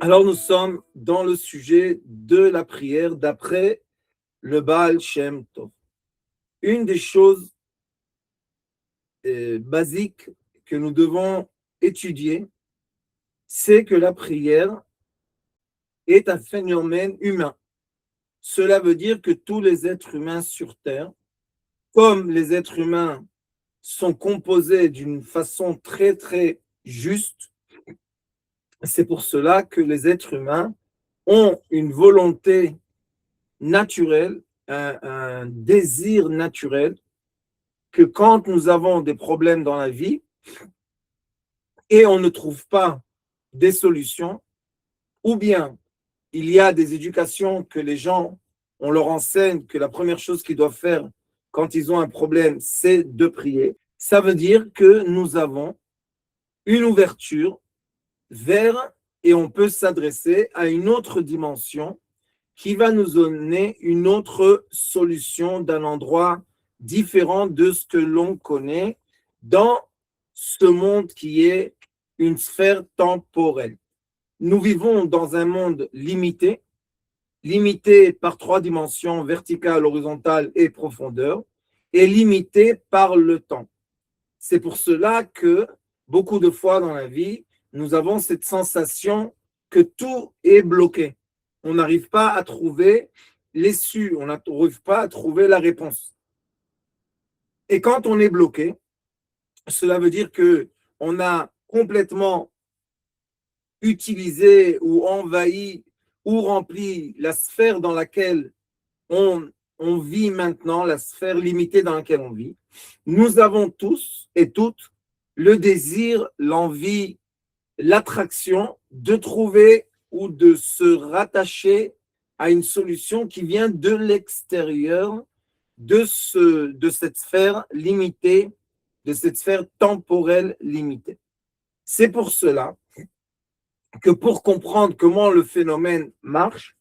Alors nous sommes dans le sujet de la prière d'après le Baal Shem Tov. Une des choses basiques que nous devons étudier, c'est que la prière est un phénomène humain. Cela veut dire que tous les êtres humains sur Terre, comme les êtres humains sont composés d'une façon très très juste, c'est pour cela que les êtres humains ont une volonté naturelle, un désir naturel, que quand nous avons des problèmes dans la vie et on ne trouve pas des solutions, ou bien il y a des éducations que les gens, on leur enseigne que la première chose qu'ils doivent faire quand ils ont un problème, c'est de prier. Ça veut dire que nous avons une ouverture vers, et on peut s'adresser à une autre dimension qui va nous donner une autre solution d'un endroit différent de ce que l'on connaît dans ce monde qui est une sphère temporelle. Nous vivons dans un monde limité, limité par trois dimensions, verticale, horizontale et profondeur, et limité par le temps. C'est pour cela que beaucoup de fois dans la vie, nous avons cette sensation que tout est bloqué. On n'arrive pas à trouver l'issue, on n'arrive pas à trouver la réponse. Et quand on est bloqué, cela veut dire que on a complètement utilisé ou envahi ou rempli la sphère dans laquelle on vit maintenant, la sphère limitée dans laquelle on vit. Nous avons tous et toutes le désir, l'envie, l'attraction de trouver ou de se rattacher à une solution qui vient de l'extérieur de cette sphère limitée, de cette sphère temporelle limitée. C'est pour cela que pour comprendre comment le phénomène marche,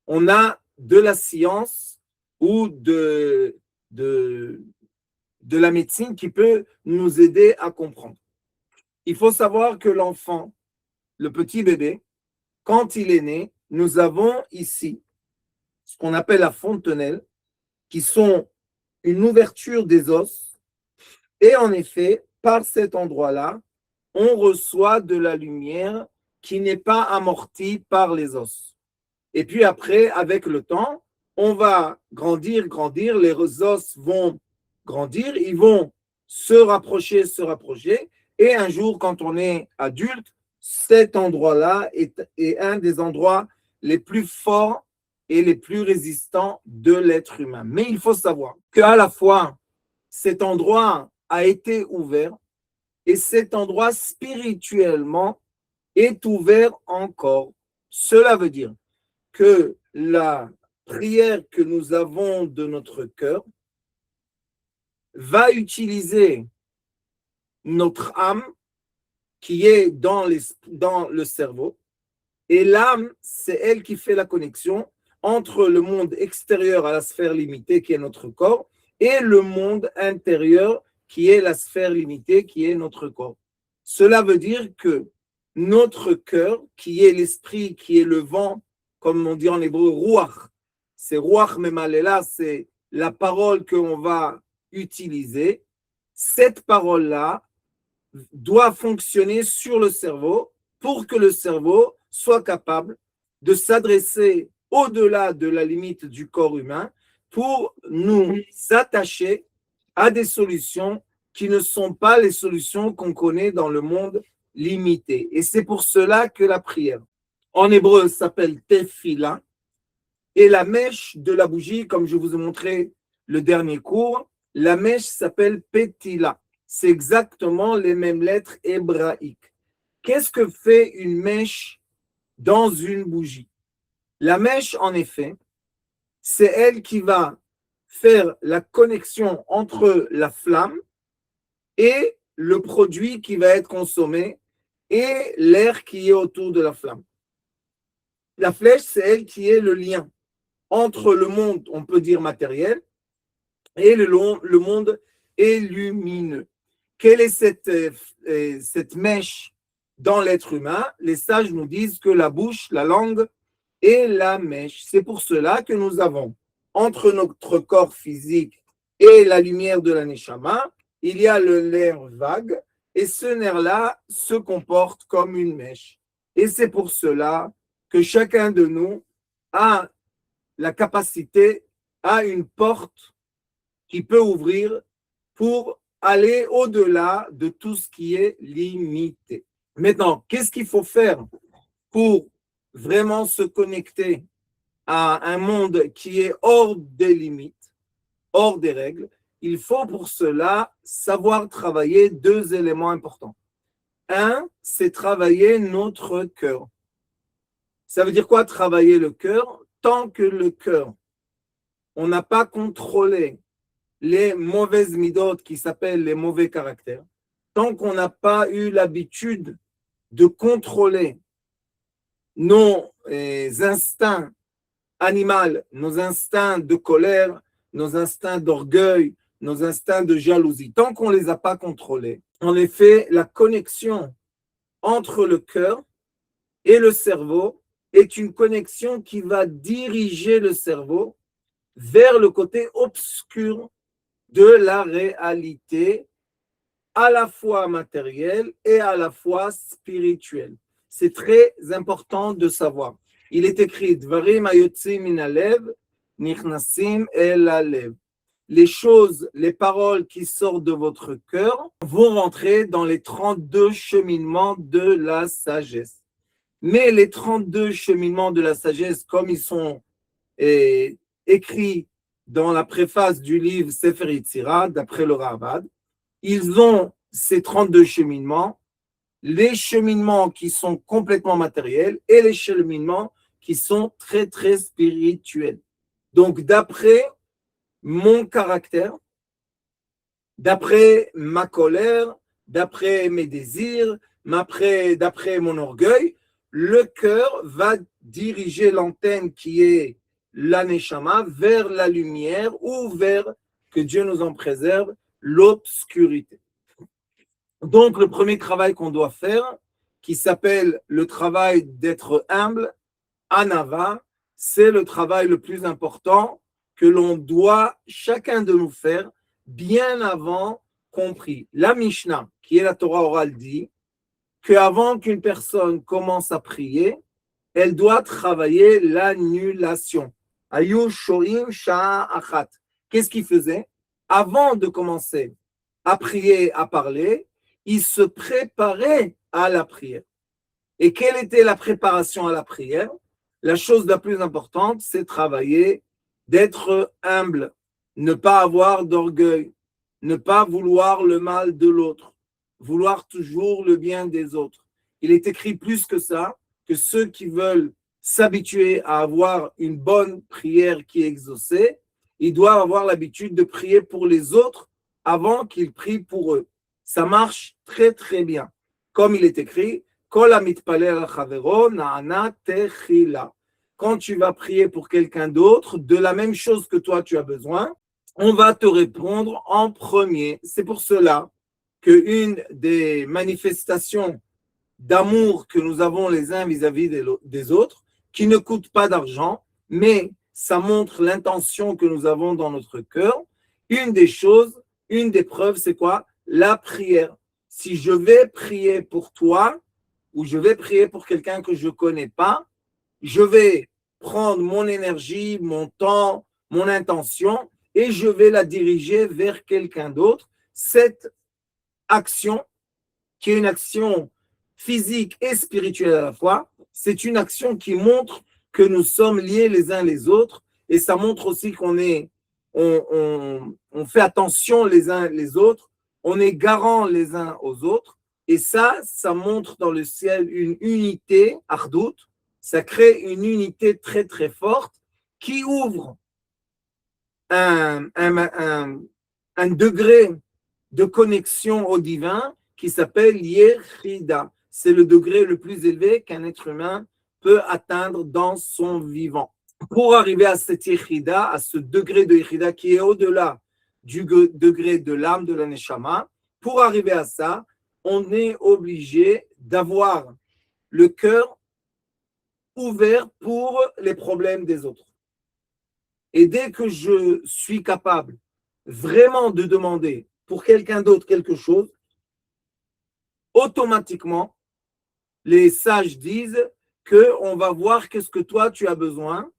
on a de la science ou de la médecine qui peut nous aider à comprendre. Il faut savoir que l'enfant, le petit bébé, quand il est né, nous avons ici ce qu'on appelle la fontanelle, qui sont une ouverture des os. Et en effet, par cet endroit-là, on reçoit de la lumière qui n'est pas amortie par les os. Et puis après, avec le temps, on va grandir, les os vont grandir, ils vont se rapprocher. Et un jour, quand on est adulte, cet endroit-là est un des endroits les plus forts et les plus résistants de l'être humain. Mais il faut savoir qu'à la fois, cet endroit a été ouvert et cet endroit spirituellement est ouvert encore. Cela veut dire que la prière que nous avons de notre cœur va utiliser notre âme qui est dans le cerveau. Et l'âme, c'est elle qui fait la connexion entre le monde extérieur à la sphère limitée qui est notre corps et le monde intérieur qui est la sphère limitée qui est notre corps. Cela veut dire que notre cœur, qui est l'esprit, qui est le vent, comme on dit en hébreu, ruach, c'est ruach memalela, c'est la parole qu'on va utiliser. Cette parole-là doit fonctionner sur le cerveau pour que le cerveau soit capable de s'adresser au-delà de la limite du corps humain pour nous attacher à des solutions qui ne sont pas les solutions qu'on connaît dans le monde limité. Et c'est pour cela que la prière, en hébreu, s'appelle tefila, et la mèche de la bougie, comme je vous ai montré le dernier cours, la mèche s'appelle petila. C'est exactement les mêmes lettres hébraïques. Qu'est-ce que fait une mèche dans une bougie? La mèche, en effet, c'est elle qui va faire la connexion entre la flamme et le produit qui va être consommé et l'air qui est autour de la flamme. La flèche, c'est elle qui est le lien entre le monde, on peut dire matériel, et le monde est lumineux. Quelle est cette mèche dans l'être humain, les sages nous disent que la bouche, la langue et la mèche. C'est pour cela que nous avons entre notre corps physique et la lumière de la neshama, il y a le nerf vague et ce nerf-là se comporte comme une mèche. Et c'est pour cela que chacun de nous a la capacité, a une porte qui peut ouvrir pour aller au-delà de tout ce qui est limité. Maintenant, qu'est-ce qu'il faut faire pour vraiment se connecter à un monde qui est hors des limites, hors des règles? Il faut pour cela savoir travailler deux éléments importants. Un, c'est travailler notre cœur. Ça veut dire quoi travailler le cœur? Tant que le cœur, on n'a pas contrôlé les mauvaises midotes qui s'appellent les mauvais caractères, tant qu'on n'a pas eu l'habitude de contrôler nos instincts animaux, nos instincts de colère, nos instincts d'orgueil, nos instincts de jalousie, tant qu'on ne les a pas contrôlés, en effet, la connexion entre le cœur et le cerveau est une connexion qui va diriger le cerveau vers le côté obscur de la réalité, à la fois matérielle et à la fois spirituelle. C'est très important de savoir. Il est écrit Dvarim hayotzim min halev nichnasim el halev. Les choses, les paroles qui sortent de votre cœur vont rentrer dans les 32 cheminements de la sagesse. Mais les 32 cheminements de la sagesse, comme ils sont écrits dans la préface du livre Sefer Yetzirah, d'après le Ravad, ils ont ces 32 cheminements, les cheminements qui sont complètement matériels et les cheminements qui sont très, très spirituels. Donc, d'après mon caractère, d'après ma colère, d'après mes désirs, d'après mon orgueil, le cœur va diriger l'antenne qui est la neshama vers la lumière ou vers, que Dieu nous en préserve, l'obscurité. Donc, le premier travail qu'on doit faire, qui s'appelle le travail d'être humble, anava, c'est le travail le plus important que l'on doit chacun de nous faire bien avant compris. La Mishnah, qui est la Torah orale, dit qu'avant qu'une personne commence à prier, elle doit travailler l'annulation. Ayu shoim sha'a achat. Qu'est-ce qu'il faisait? Avant de commencer à prier, à parler, il se préparait à la prière. Et quelle était la préparation à la prière? La chose la plus importante, c'est travailler, d'être humble, ne pas avoir d'orgueil, ne pas vouloir le mal de l'autre, vouloir toujours le bien des autres. Il est écrit plus que ça, que ceux qui veulent s'habituer à avoir une bonne prière qui est exaucée, ils doivent avoir l'habitude de prier pour les autres avant qu'ils prient pour eux. Ça marche très très bien. Comme il est écrit, Kol hamitpalel al chavero na'ana techila. Quand tu vas prier pour quelqu'un d'autre, de la même chose que toi tu as besoin, on va te répondre en premier. C'est pour cela qu'une des manifestations d'amour que nous avons les uns vis-à-vis des autres, qui ne coûte pas d'argent, mais ça montre l'intention que nous avons dans notre cœur. Une des choses, une des preuves, c'est quoi? La prière. Si je vais prier pour toi, ou je vais prier pour quelqu'un que je ne connais pas, je vais prendre mon énergie, mon temps, mon intention, et je vais la diriger vers quelqu'un d'autre. Cette action, qui est une action physique et spirituelle à la fois, c'est une action qui montre que nous sommes liés les uns les autres, et ça montre aussi qu'on est, on fait attention les uns les autres, on est garant les uns aux autres, et ça montre dans le ciel une unité, Ardout, ça crée une unité très très forte qui ouvre un degré de connexion au divin qui s'appelle Yechida. C'est le degré le plus élevé qu'un être humain peut atteindre dans son vivant. Pour arriver à cette Yechida, à ce degré de Yechida qui est au-delà du degré de l'âme de la Neshama, pour arriver à ça, on est obligé d'avoir le cœur ouvert pour les problèmes des autres. Et dès que je suis capable vraiment de demander pour quelqu'un d'autre quelque chose, automatiquement, les sages disent qu'on va voir qu'est-ce que toi tu as besoin,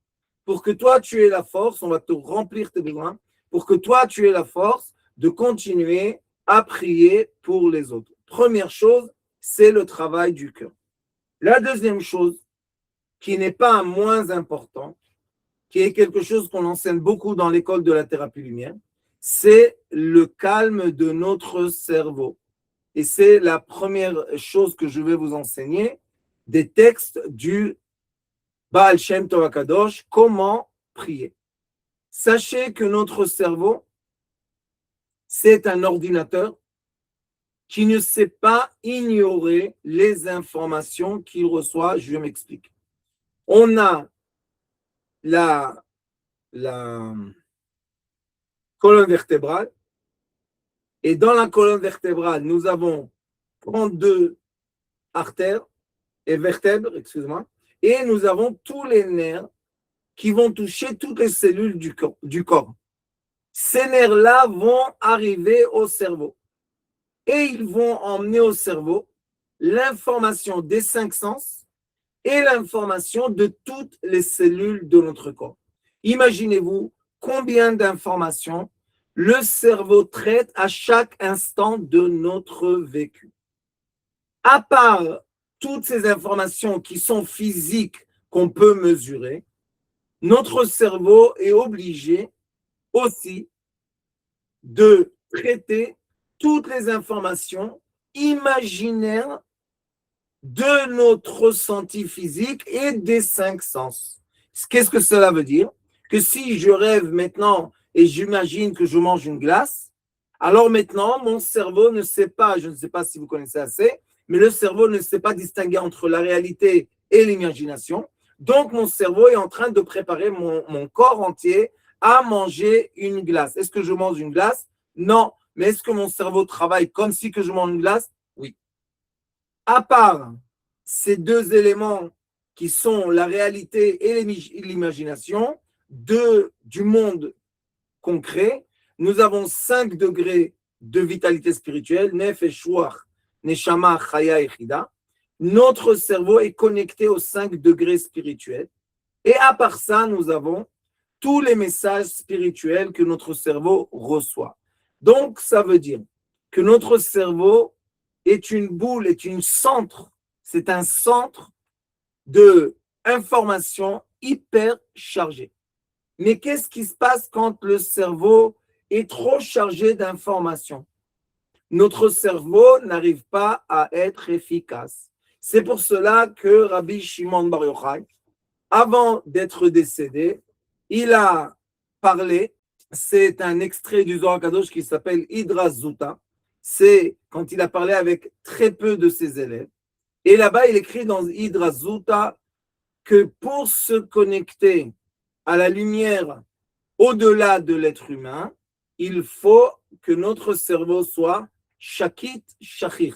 pour que toi tu aies la force, on va te remplir tes besoins, pour que toi tu aies la force de continuer à prier pour les autres. Première chose, c'est le travail du cœur. La deuxième chose, qui n'est pas moins important, qui est quelque chose qu'on enseigne beaucoup dans l'école de la thérapie lumière, c'est le calme de notre cerveau. Et c'est la première chose que je vais vous enseigner, des textes du Baal Shem Tov HaKadosh, comment prier. Sachez que notre cerveau, c'est un ordinateur qui ne sait pas ignorer les informations qu'il reçoit. Je m'explique. On a la colonne vertébrale, et dans la colonne vertébrale, nous avons 32 artères et vertèbres, excuse-moi, et nous avons tous les nerfs qui vont toucher toutes les cellules du corps. Ces nerfs-là vont arriver au cerveau et ils vont emmener au cerveau l'information des 5 sens et l'information de toutes les cellules de notre corps. Imaginez-vous combien d'informations le cerveau traite à chaque instant de notre vécu. À part toutes ces informations qui sont physiques, qu'on peut mesurer, notre cerveau est obligé aussi de traiter toutes les informations imaginaires de notre ressenti physique et des 5 sens. Qu'est-ce que cela veut dire? Que si je rêve maintenant et j'imagine que je mange une glace, alors maintenant mon cerveau ne sait pas, je ne sais pas si vous connaissez assez, mais le cerveau ne sait pas distinguer entre la réalité et l'imagination. Donc mon cerveau est en train de préparer mon corps entier à manger une glace. Est-ce que je mange une glace? Non. Mais est-ce que mon cerveau travaille comme si que je mange une glace? Oui. À part ces deux éléments qui sont la réalité et l'imagination du monde concret, nous avons 5 degrés de vitalité spirituelle, Nef et Shuach, Neshama, Chaya et Chida. Notre cerveau est connecté aux 5 degrés spirituels. Et à part ça, nous avons tous les messages spirituels que notre cerveau reçoit. Donc, ça veut dire que notre cerveau est une boule, est une centre, c'est un centre de information hyper chargé. Mais qu'est-ce qui se passe quand le cerveau est trop chargé d'informations? Notre cerveau n'arrive pas à être efficace. C'est pour cela que Rabbi Shimon Bar Yochai, avant d'être décédé, il a parlé, c'est un extrait du Zohar Kadosh qui s'appelle Hidra Zuta, c'est quand il a parlé avec très peu de ses élèves. Et là-bas, il écrit dans Hidra Zuta que pour se connecter à la lumière au-delà de l'être humain, il faut que notre cerveau soit shakit shachir.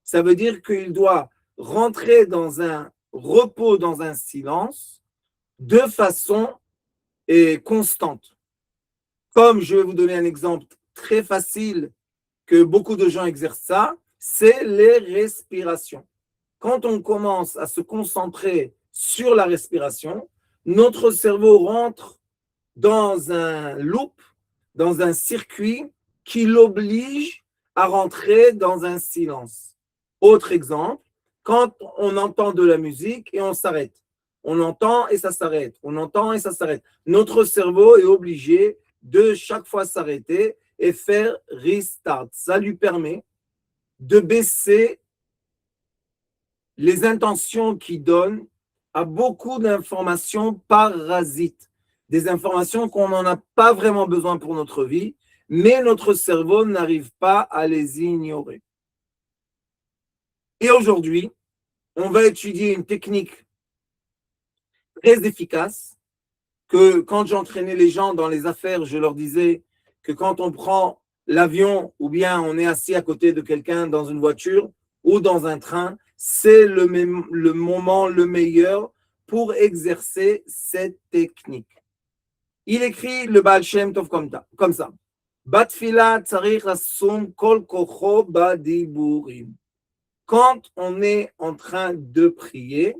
Ça veut dire qu'il doit rentrer dans un repos, dans un silence, de façon constante. Comme je vais vous donner un exemple très facile que beaucoup de gens exercent ça, c'est les respirations. Quand on commence à se concentrer sur la respiration, notre cerveau rentre dans un loop, dans un circuit qui l'oblige à rentrer dans un silence. Autre exemple, quand on entend de la musique et on s'arrête. On entend et ça s'arrête. On entend et ça s'arrête. Notre cerveau est obligé de chaque fois s'arrêter et faire restart. Ça lui permet de baisser les intentions qu'il donne à beaucoup d'informations parasites. Des informations qu'on n'en a pas vraiment besoin pour notre vie, mais notre cerveau n'arrive pas à les ignorer. Et aujourd'hui, on va étudier une technique très efficace que quand j'entraînais les gens dans les affaires, je leur disais que quand on prend l'avion ou bien on est assis à côté de quelqu'un dans une voiture ou dans un train, c'est le moment le meilleur pour exercer cette technique. Il écrit le Baal Shem Tov comme ça. Batfila tzarich asum kol kocho badiburim. Quand on est en train de prier,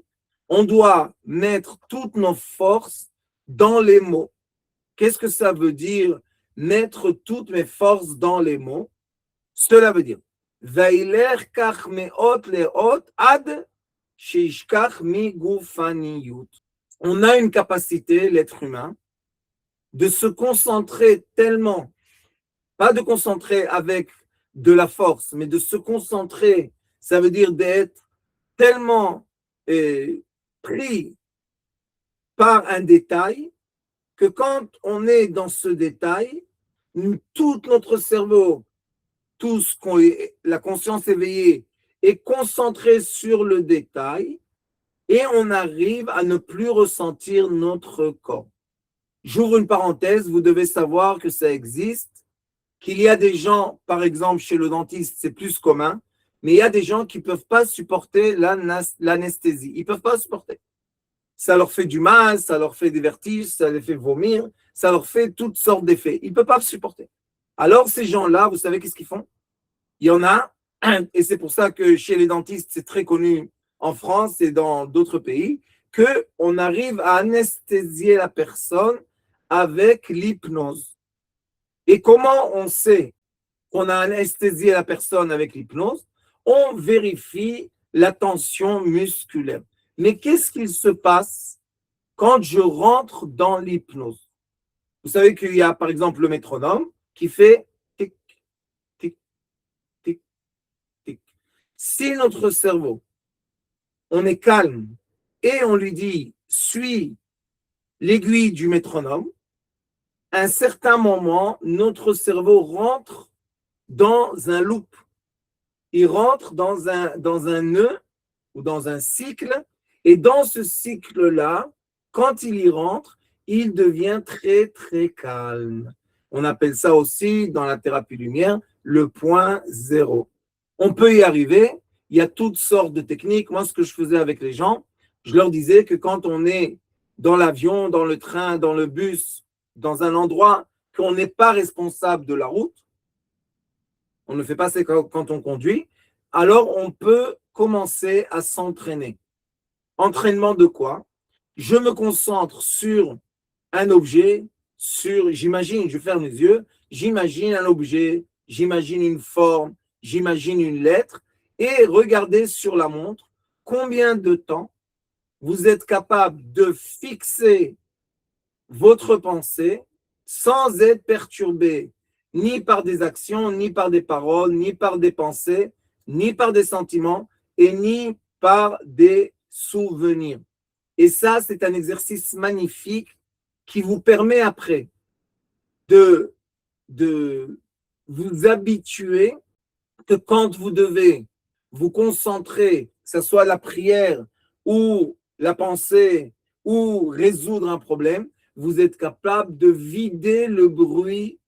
on doit mettre toutes nos forces dans les mots. Qu'est-ce que ça veut dire, mettre toutes mes forces dans les mots? Cela veut dire, Vailer kach meot leot ad sheishkach mi gufaniyut. On a une capacité, l'être humain, de se concentrer tellement, pas de concentrer avec de la force, mais de se concentrer, ça veut dire d'être tellement pris par un détail que quand on est dans ce détail, tout notre cerveau, tout ce qu'on est, la conscience éveillée est concentrée sur le détail et on arrive à ne plus ressentir notre corps. J'ouvre une parenthèse, vous devez savoir que ça existe, qu'il y a des gens, par exemple chez le dentiste, c'est plus commun, mais il y a des gens qui ne peuvent pas supporter l'anesthésie. Ils ne peuvent pas supporter. Ça leur fait du mal, ça leur fait des vertiges, ça les fait vomir, ça leur fait toutes sortes d'effets. Ils ne peuvent pas supporter. Alors ces gens-là, vous savez qu'est-ce qu'ils font? Il y en a, et c'est pour ça que chez les dentistes, c'est très connu en France et dans d'autres pays, qu'on arrive à anesthésier la personne avec l'hypnose. Et comment on sait qu'on a anesthésié la personne avec l'hypnose? On vérifie la tension musculaire. Mais qu'est-ce qu'il se passe quand je rentre dans l'hypnose? Vous savez qu'il y a par exemple le métronome qui fait tic, tic, tic, tic. Si notre cerveau, on est calme et on lui dit suis l'aiguille du métronome, à un certain moment, notre cerveau rentre dans un loop. Il rentre dans un nœud ou dans un cycle, et dans ce cycle-là, quand il y rentre, il devient très, très calme. On appelle ça aussi, dans la thérapie lumière, le point zéro. On peut y arriver, il y a toutes sortes de techniques. Moi, ce que je faisais avec les gens, je leur disais que quand on est dans l'avion, dans le train, dans le bus, dans un endroit qu'on n'est pas responsable de la route, on ne fait pas ça quand on conduit, alors on peut commencer à s'entraîner. Entraînement de quoi? Je me concentre sur un objet, j'imagine, je ferme les yeux, j'imagine un objet, j'imagine une forme, j'imagine une lettre, et regardez sur la montre combien de temps vous êtes capable de fixer votre pensée sans être perturbé ni par des actions, ni par des paroles, ni par des pensées, ni par des sentiments, et ni par des souvenirs. Et ça, c'est un exercice magnifique qui vous permet après de vous habituer que quand vous devez vous concentrer, que ce soit la prière ou la pensée ou résoudre un problème, vous êtes capable de vider le bruit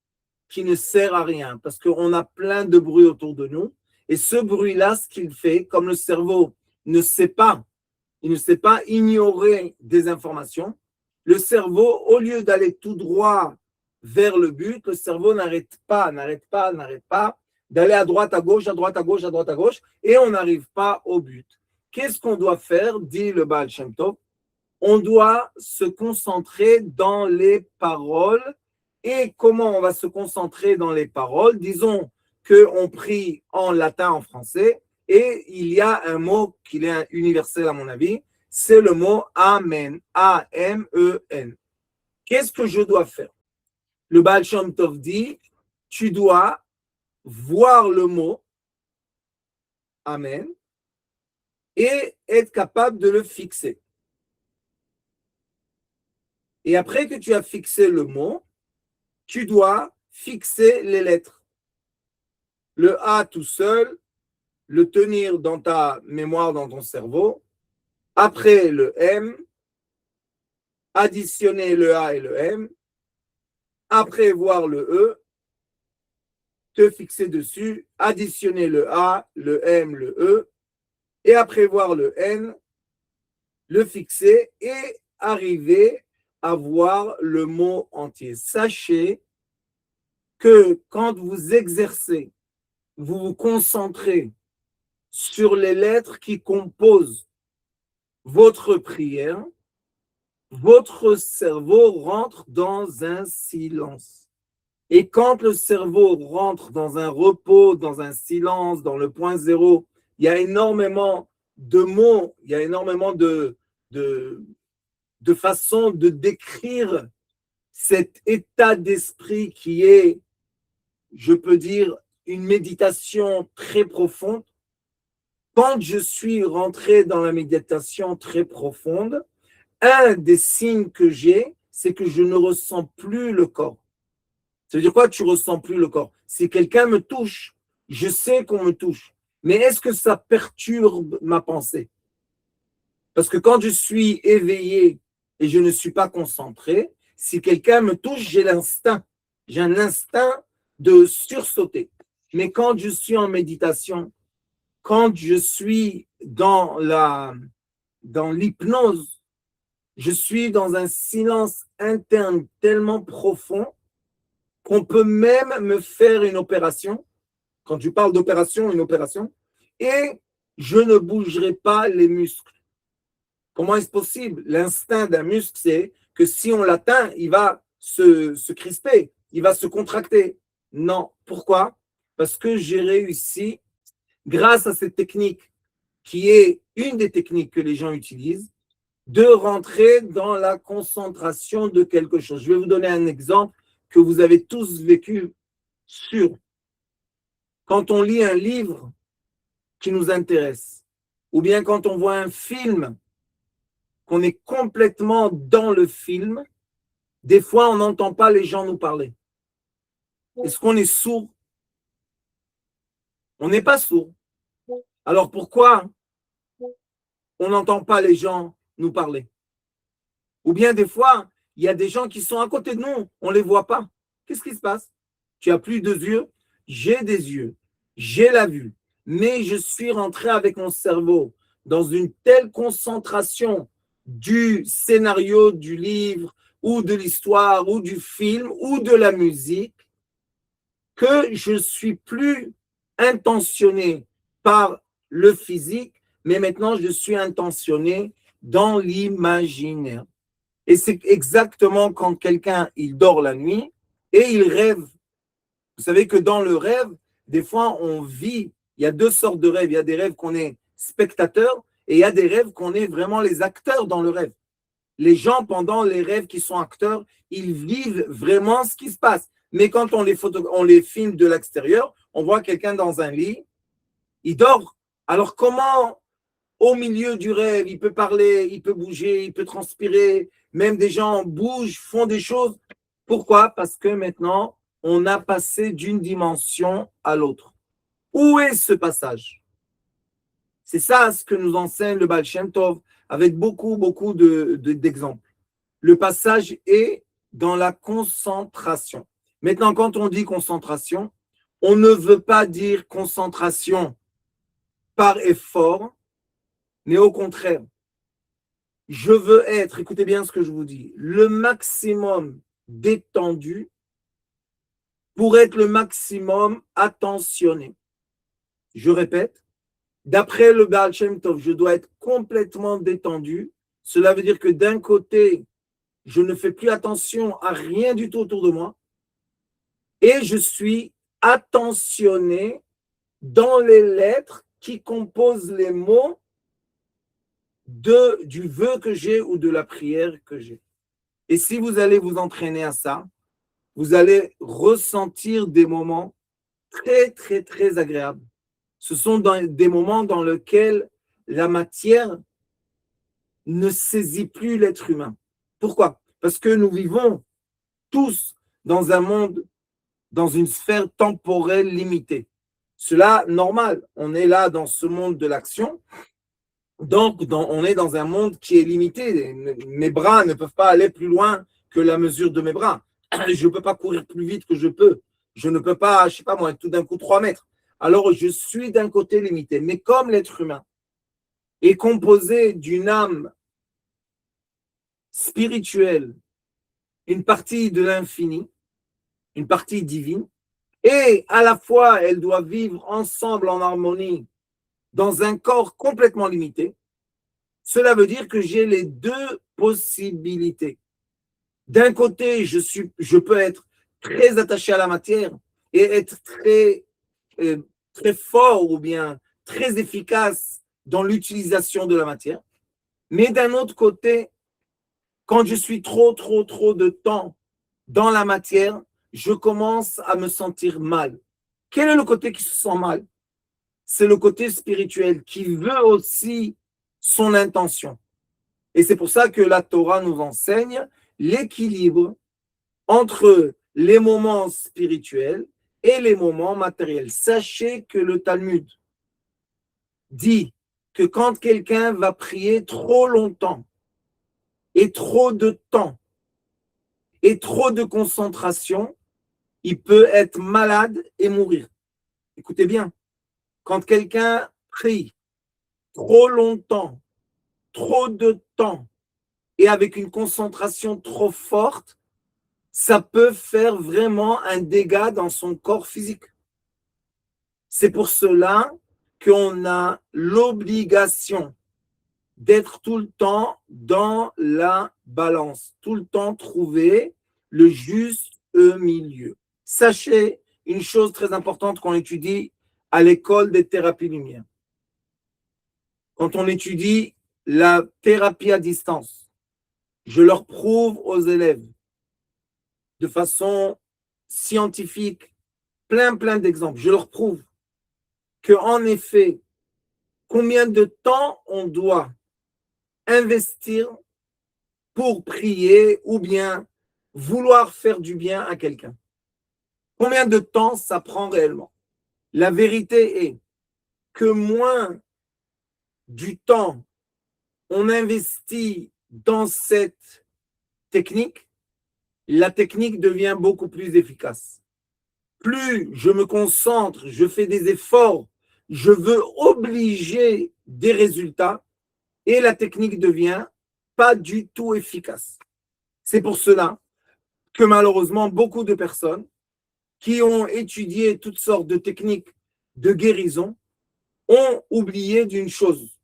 qui ne sert à rien, parce qu'on a plein de bruit autour de nous. Et ce bruit-là, ce qu'il fait, comme le cerveau ne sait pas, il ne sait pas ignorer des informations, le cerveau, au lieu d'aller tout droit vers le but, le cerveau n'arrête pas d'aller à droite, à gauche, à droite, à gauche, à droite, à gauche, et on n'arrive pas au but. Qu'est-ce qu'on doit faire, dit le Baal Shem Tov? On doit se concentrer dans les paroles. Et comment on va se concentrer dans les paroles? Disons qu'on prie en latin, en français, et il y a un mot qui est universel à mon avis, c'est le mot Amen, A-M-E-N. Qu'est-ce que je dois faire? Le Baal Shem Tov dit, tu dois voir le mot Amen et être capable de le fixer. Et après que tu as fixé le mot, tu dois fixer les lettres. Le A tout seul, le tenir dans ta mémoire, dans ton cerveau. Après le M, additionner le A et le M. Après voir le E. te fixer dessus, additionner le A, le M, le E, et après voir le N, le fixer et arriver à voir le mot entier. Sachez que quand vous exercez, vous vous concentrez sur les lettres qui composent votre prière, votre cerveau rentre dans un silence. Et quand le cerveau rentre dans un repos, dans un silence, dans le point zéro, il y a énormément de mots, il y a énormément de façons de décrire cet état d'esprit qui est, je peux dire, une méditation très profonde. Quand je suis rentré dans la méditation très profonde, un des signes que j'ai, c'est que je ne ressens plus le corps. Ça veut dire quoi, tu ne ressens plus le corps? Si quelqu'un me touche, je sais qu'on me touche. Mais est-ce que ça perturbe ma pensée? Parce que quand je suis éveillé et je ne suis pas concentré, si quelqu'un me touche, j'ai l'instinct. J'ai un instinct de sursauter. Mais quand je suis en méditation, quand je suis dans l'hypnose, je suis dans un silence interne tellement profond qu'on peut même me faire une opération. Quand tu parles d'opération, une opération, et je ne bougerai pas les muscles. Comment est-ce possible? L'instinct d'un muscle, c'est que si on l'atteint, il va se crisper, il va se contracter. Non. Pourquoi? Parce que j'ai réussi, grâce à cette technique, qui est une des techniques que les gens utilisent, de rentrer dans la concentration de quelque chose. Je vais vous donner un exemple que vous avez tous vécu sur. Quand on lit un livre qui nous intéresse, ou bien quand on voit un film, qu'on est complètement dans le film, des fois on n'entend pas les gens nous parler. Est-ce qu'on est sourd? On n'est pas sourd. Alors pourquoi on n'entend pas les gens nous parler? Ou bien des fois, il y a des gens qui sont à côté de nous, on ne les voit pas. Qu'est-ce qui se passe? Tu as plus de yeux? J'ai des yeux, j'ai la vue, mais je suis rentré avec mon cerveau dans une telle concentration du scénario du livre ou de l'histoire ou du film ou de la musique que je suis plus intentionné par le physique, mais maintenant je suis intentionné dans l'imaginaire. Et c'est exactement quand quelqu'un il dort la nuit et il rêve. Vous savez que dans le rêve, des fois on vit, il y a deux sortes de rêves. Il y a des rêves qu'on est spectateur et il y a des rêves qu'on est vraiment les acteurs dans le rêve. Les gens, pendant les rêves qui sont acteurs, ils vivent vraiment ce qui se passe. Mais quand on les filme de l'extérieur, on voit quelqu'un dans un lit, il dort. Alors comment, au milieu du rêve, il peut parler, il peut bouger, il peut transpirer, même des gens bougent, font des choses. Pourquoi? Parce que maintenant, on a passé d'une dimension à l'autre. Où est ce passage? C'est ça ce que nous enseigne le Baal Shem Tov, avec beaucoup d'exemples. Le passage est dans la concentration. Maintenant, quand on dit concentration, on ne veut pas dire concentration par effort, mais au contraire, je veux être, écoutez bien ce que je vous dis, le maximum détendu pour être le maximum attentionné. Je répète, d'après le Baal Shem Tov, je dois être complètement détendu. Cela veut dire que d'un côté, je ne fais plus attention à rien du tout autour de moi et je suis attentionné dans les lettres qui composent les mots du vœu que j'ai ou de la prière que j'ai. Et si vous allez vous entraîner à ça, vous allez ressentir des moments très agréables. Ce sont des moments dans lesquels la matière ne saisit plus l'être humain. Pourquoi? Parce que nous vivons tous dans un monde, dans une sphère temporelle limitée. Cela, normal, on est là dans ce monde de l'action, donc on est dans un monde qui est limité. Mes bras ne peuvent pas aller plus loin que la mesure de mes bras. Je ne peux pas courir plus vite que je peux. Je ne peux pas, je ne sais pas moi, tout d'un coup 3 mètres. Alors, je suis d'un côté limité. Mais comme l'être humain est composé d'une âme spirituelle, une partie de l'infini, une partie divine, et à la fois, elle doit vivre ensemble en harmonie dans un corps complètement limité, cela veut dire que j'ai les deux possibilités. D'un côté, je peux être très attaché à la matière et être très fort ou bien très efficace dans l'utilisation de la matière. Mais d'un autre côté, quand je suis trop de temps dans la matière, je commence à me sentir mal. Quel est le côté qui se sent mal? C'est le côté spirituel qui veut aussi son intention. Et c'est pour ça que la Torah nous enseigne l'équilibre entre les moments spirituels et les moments matériels. Sachez que le Talmud dit que quand quelqu'un va prier trop longtemps et trop de temps et trop de concentration, il peut être malade et mourir. Écoutez bien, quand quelqu'un prie trop longtemps, trop de temps et avec une concentration trop forte, ça peut faire vraiment un dégât dans son corps physique. C'est pour cela qu'on a l'obligation d'être tout le temps dans la balance, tout le temps trouver le juste milieu. Sachez une chose très importante qu'on étudie à l'école des thérapies lumière. Quand on étudie la thérapie à distance, je leur prouve aux élèves de façon scientifique, plein d'exemples. Je leur prouve qu'en effet, combien de temps on doit investir pour prier ou bien vouloir faire du bien à quelqu'un. Combien de temps ça prend réellement? La vérité est que moins du temps on investit dans cette technique, la technique devient beaucoup plus efficace. Plus je me concentre, je fais des efforts, je veux obliger des résultats et la technique devient pas du tout efficace. C'est pour cela que malheureusement, beaucoup de personnes qui ont étudié toutes sortes de techniques de guérison ont oublié d'une chose.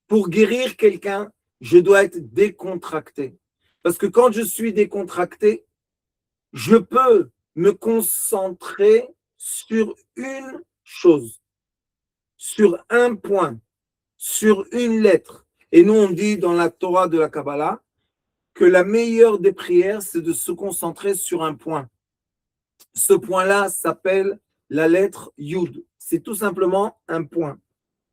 Pour guérir quelqu'un, je dois être décontracté. Parce que quand je suis décontracté, je peux me concentrer sur une chose, sur un point, sur une lettre. Et nous, on dit dans la Torah de la Kabbalah que la meilleure des prières, c'est de se concentrer sur un point. Ce point-là s'appelle la lettre Yud. C'est tout simplement un point.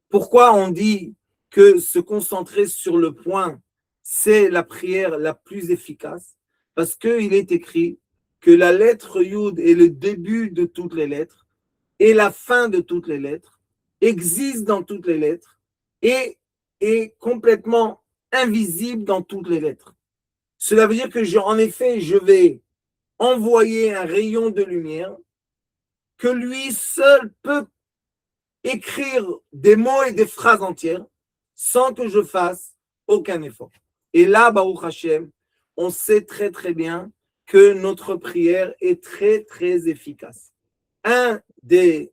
Pourquoi on dit que se concentrer sur le point, c'est la prière la plus efficace? Parce qu'il est écrit que la lettre Yud est le début de toutes les lettres et la fin de toutes les lettres, existe dans toutes les lettres et est complètement invisible dans toutes les lettres. Cela veut dire que, en effet, je vais envoyer un rayon de lumière que lui seul peut écrire des mots et des phrases entières sans que je fasse aucun effort. Et là, Baruch Hashem, on sait très bien que notre prière est très efficace. Un des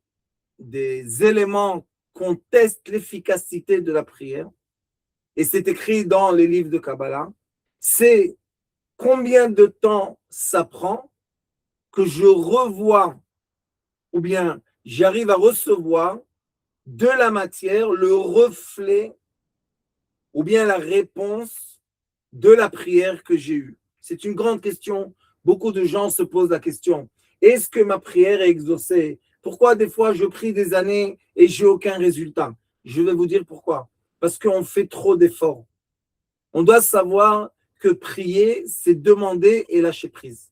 éléments qu'on teste l'efficacité de la prière, et c'est écrit dans les livres de Kabbalah, c'est combien de temps ça prend que je revois ou bien j'arrive à recevoir de la matière le reflet ou bien la réponse de la prière que j'ai eue. C'est une grande question. Beaucoup de gens se posent la question. Est-ce que ma prière est exaucée? Pourquoi des fois je prie des années et j'ai aucun résultat? Je vais vous dire pourquoi. Parce qu'on fait trop d'efforts. On doit savoir que prier, c'est demander et lâcher prise.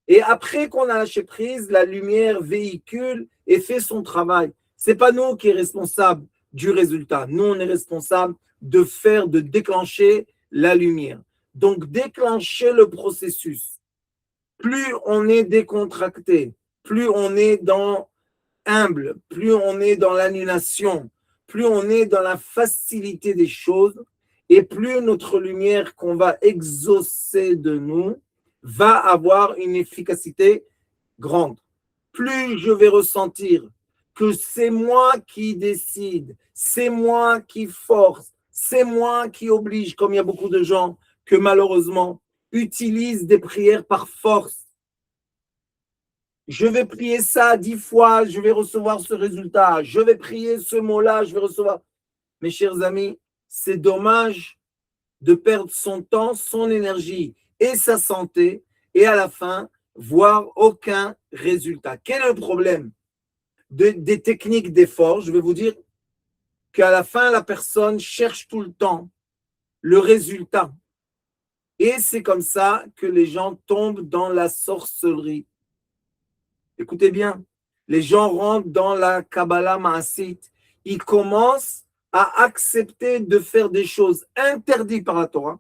Et après qu'on a lâché prise, la lumière véhicule et fait son travail. C'est pas nous qui sommes responsables du résultat. Nous, on est responsable de déclencher la lumière. Donc, déclencher le processus plus on est décontracté, plus on est dans humble, plus on est dans l'annulation, plus on est dans la facilité des choses, et plus notre lumière qu'on va exaucer de nous va avoir une efficacité grande. Plus je vais ressentir que c'est moi qui décide, c'est moi qui force, c'est moi qui oblige, comme il y a beaucoup de gens que malheureusement utilisent des prières par force. Je vais prier ça 10 fois, je vais recevoir ce résultat. Je vais prier ce mot-là, je vais recevoir. Mes chers amis, c'est dommage de perdre son temps, son énergie et sa santé et à la fin, voir aucun résultat. Quel est le problème des techniques d'effort? Je vais vous dire qu'à la fin, la personne cherche tout le temps le résultat. Et c'est comme ça que les gens tombent dans la sorcellerie. Écoutez bien, les gens rentrent dans la Kabbalah Maasit. Ils commencent à accepter de faire des choses interdites par la Torah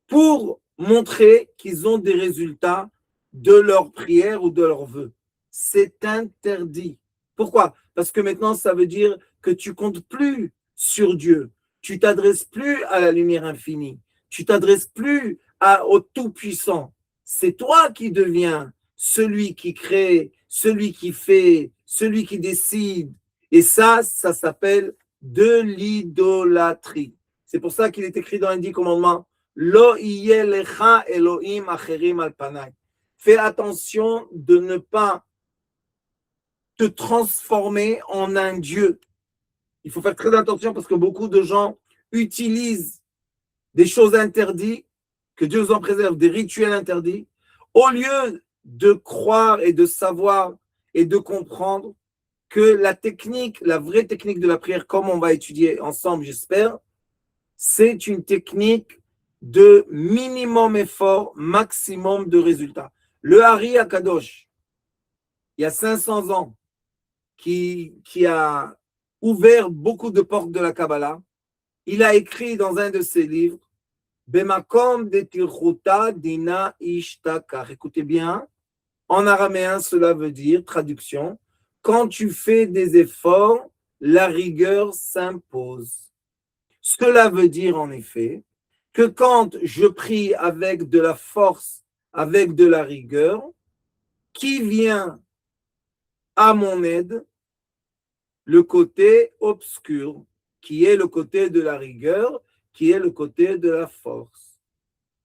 pour montrer qu'ils ont des résultats de leur prière ou de leur vœu. C'est interdit. Pourquoi? Parce que maintenant, ça veut dire que tu comptes plus sur Dieu. Tu t'adresses plus à la lumière infinie. Tu t'adresses plus au Tout-Puissant. C'est toi qui deviens celui qui crée, celui qui fait, celui qui décide. Et ça s'appelle de l'idolâtrie. C'est pour ça qu'il est écrit dans les 10 commandements, Lo yeh lecha Elohim acherim al panai. Fais attention de ne pas te transformer en un Dieu. Il faut faire très attention parce que beaucoup de gens utilisent des choses interdites, que Dieu nous en préserve, des rituels interdits, au lieu de croire et de savoir et de comprendre que la technique, la vraie technique de la prière, comme on va étudier ensemble, j'espère, c'est une technique de minimum effort, maximum de résultats. Le Hari Akadosh, il y a 500 ans, qui a ouvert beaucoup de portes de la Kabbalah, il a écrit dans un de ses livres, Bemakom de Tirchuta Dina Ishtakar. Écoutez bien, en araméen, cela veut dire, traduction, quand tu fais des efforts, la rigueur s'impose. Cela veut dire en effet que quand je prie avec de la force, avec de la rigueur, qui vient à mon aide? Le côté obscur, qui est le côté de la rigueur, qui est le côté de la force.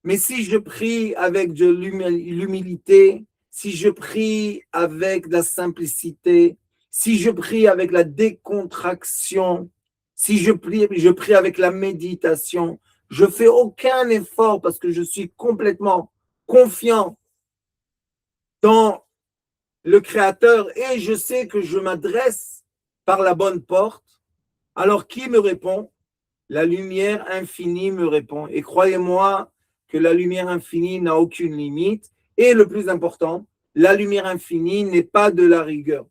Mais si je prie avec de l'humilité, si je prie avec de la simplicité, si je prie avec la décontraction, si je prie avec la méditation, je ne fais aucun effort parce que je suis complètement confiant dans le Créateur et je sais que je m'adresse par la bonne porte. Alors qui me répond? La lumière infinie me répond. Et croyez-moi que la lumière infinie n'a aucune limite. Et le plus important, la lumière infinie n'est pas de la rigueur.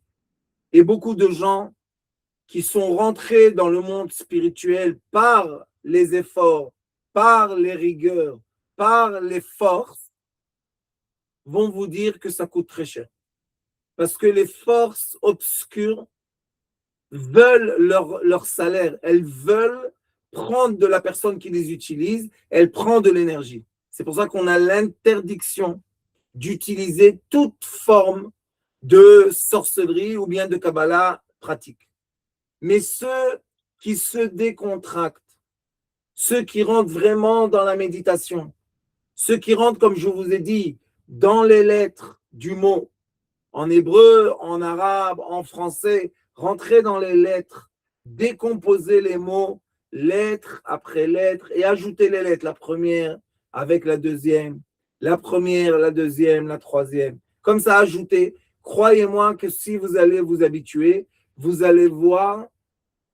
Et beaucoup de gens qui sont rentrés dans le monde spirituel par les efforts, par les rigueurs, par les forces, vont vous dire que ça coûte très cher. Parce que les forces obscures veulent leur salaire, elles veulent prendre de la personne qui les utilise, elle prend de l'énergie. C'est pour ça qu'on a l'interdiction d'utiliser toute forme de sorcellerie ou bien de Kabbalah pratique. Mais ceux qui se décontractent, ceux qui rentrent vraiment dans la méditation, ceux qui rentrent, comme je vous ai dit, dans les lettres du mot, en hébreu, en arabe, en français, rentrer dans les lettres, décomposer les mots, lettre après lettre, et ajouter les lettres, la première avec la deuxième, la première, la deuxième, la troisième. Comme ça, ajouter. Croyez-moi que si vous allez vous habituer, vous allez voir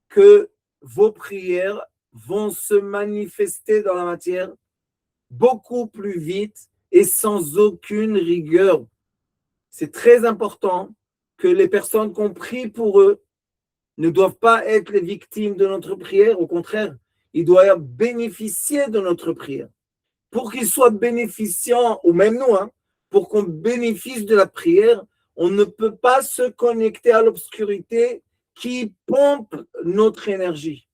que vos prières vont se manifester dans la matière beaucoup plus vite et sans aucune rigueur. C'est très important que les personnes qu'on prie pour eux ne doivent pas être les victimes de notre prière. Au contraire, ils doivent bénéficier de notre prière. Pour qu'ils soient bénéficiants, ou même nous, pour qu'on bénéficie de la prière, on ne peut pas se connecter à l'obscurité qui pompe notre énergie.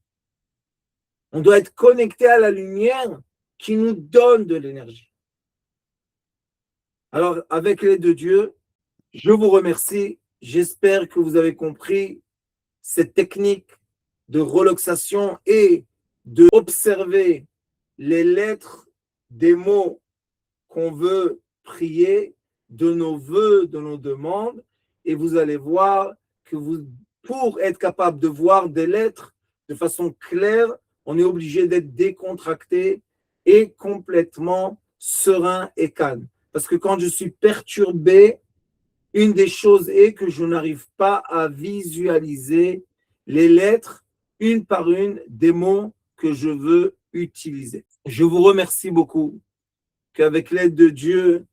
On doit être connecté à la lumière qui nous donne de l'énergie. Alors, avec l'aide de Dieu, je vous remercie. J'espère que vous avez compris cette technique de relaxation et d'observer les lettres des mots qu'on veut prier, de nos vœux, de nos demandes, et vous allez voir que pour être capable de voir des lettres de façon claire, on est obligé d'être décontracté et complètement serein et calme. Parce que quand je suis perturbé, une des choses est que je n'arrive pas à visualiser les lettres, une par une, des mots que je veux utiliser. Je vous remercie beaucoup qu'avec l'aide de Dieu,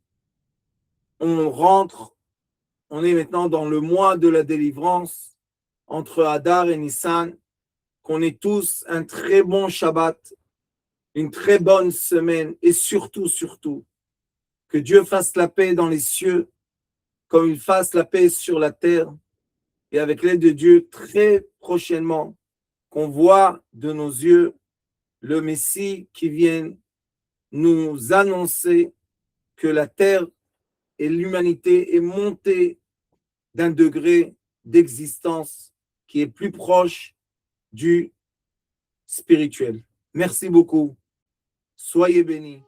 on est maintenant dans le mois de la délivrance entre Hadar et Nissan, qu'on ait tous un très bon Shabbat, une très bonne semaine et surtout, que Dieu fasse la paix dans les cieux comme il fasse la paix sur la terre et avec l'aide de Dieu très prochainement qu'on voit de nos yeux le Messie qui vient nous annoncer que la terre et l'humanité est montée d'un degré d'existence qui est plus proche du spirituel. Merci beaucoup. Soyez bénis.